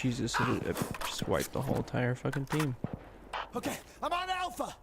Jesus, it just wiped the whole entire fucking team. Okay, I'm on Alpha.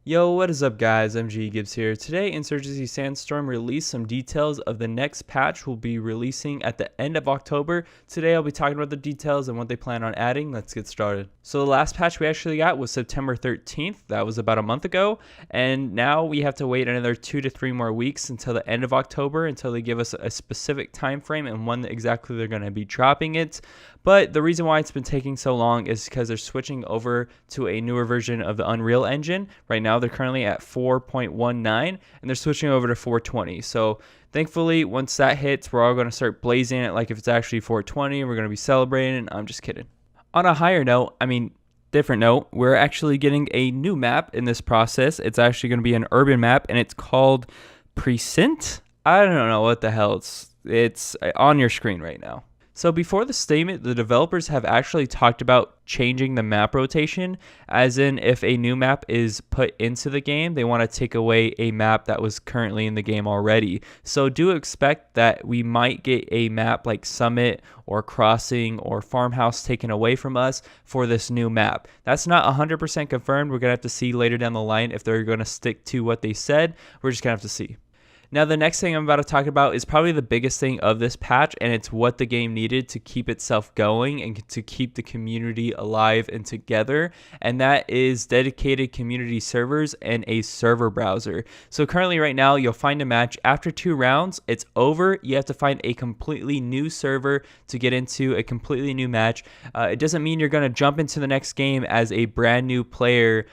Yo, what is up guys, MG Gibbs here. Today, Insurgency Sandstorm released some details of the next patch we'll be releasing at the end of October. Today I'll be talking about the details and what they plan on adding. Let's get started. So the last patch we actually got was September 13th. That was about a month ago. And now we have to wait another 2 to 3 more weeks until the end of October until they give us a specific time frame and when exactly they're going to be dropping it. But the reason why it's been taking so long is because they're switching over to a newer version of the Unreal Engine. Right now they're currently at 4.19 and they're switching over to 420. So thankfully once that hits, we're all going to start blazing it like if it's actually 420. We're going to be celebrating. I'm just kidding. On a higher note, different note, we're actually getting a new map in this process. It's actually going to be an urban map and it's called Precinct. I don't know what the hell it's on your screen right now. So before the statement, the developers have actually talked about changing the map rotation, as in if a new map is put into the game, they want to take away a map that was currently in the game already. So do expect that we might get a map like Summit or Crossing or Farmhouse taken away from us for this new map. That's not 100% confirmed. We're going to have to see later down the line if they're going to stick to what they said. We're just going to have to see. Now, the next thing I'm about to talk about is probably the biggest thing of this patch, and it's what the game needed to keep itself going and to keep the community alive and together, and that is dedicated community servers and a server browser. So currently right now, you'll find a match. After 2 rounds, it's over. You have to find a completely new server to get into a completely new match. It doesn't mean you're going to jump into the next game as a brand new player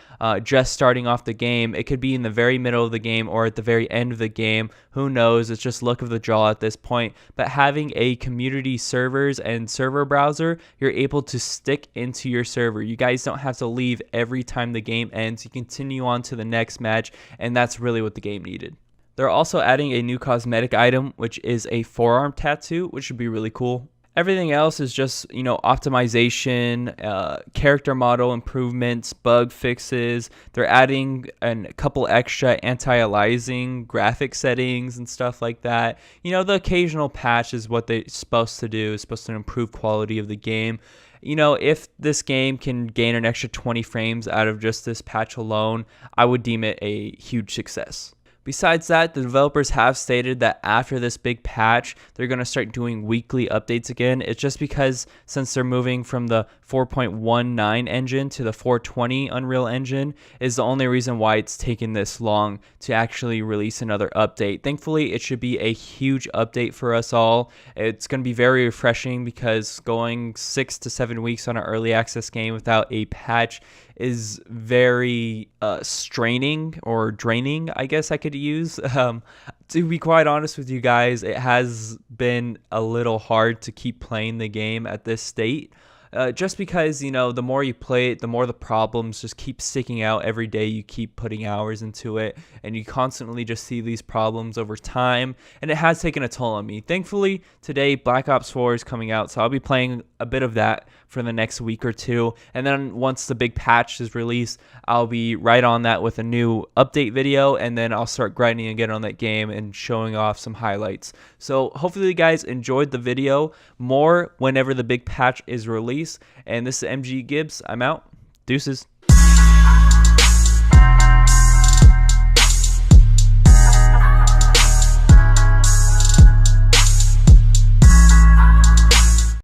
just starting off the game. It could be in the very middle of the game or at the very end of the game. Who knows? It's just luck of the draw at this point. But having a community servers and server browser, you're able to stick into your server. You guys don't have to leave every time the game ends. You continue on to the next match, and that's really what the game needed. They're also adding a new cosmetic item, which is a forearm tattoo, which would be really cool. Everything else is just, optimization, character model improvements, bug fixes. They're adding a couple extra anti-aliasing graphic settings and stuff like that. The occasional patch is what they're supposed to do. It's supposed to improve quality of the game. If this game can gain an extra 20 frames out of just this patch alone, I would deem it a huge success. Besides that, the developers have stated that after this big patch, they're going to start doing weekly updates again. It's just because since they're moving from the 4.19 engine to the 420 Unreal Engine is the only reason why it's taken this long to actually release another update. Thankfully, it should be a huge update for us all. It's going to be very refreshing because going 6 to 7 weeks on an early access game without a patch is very straining or draining, I guess I could use. To be quite honest with you guys, it has been a little hard to keep playing the game at this state. Just because, the more you play it, the more the problems just keep sticking out every day. You keep putting hours into it and you constantly just see these problems over time, and it has taken a toll on me. Thankfully, today Black Ops 4 is coming out, so I'll be playing a bit of that for the next week or two, and then once the big patch is released, I'll be right on that with a new update video, and then I'll start grinding again on that game and showing off some highlights. So hopefully you guys enjoyed the video. More whenever the big patch is released. And this is MG Gibbs. I'm out. Deuces.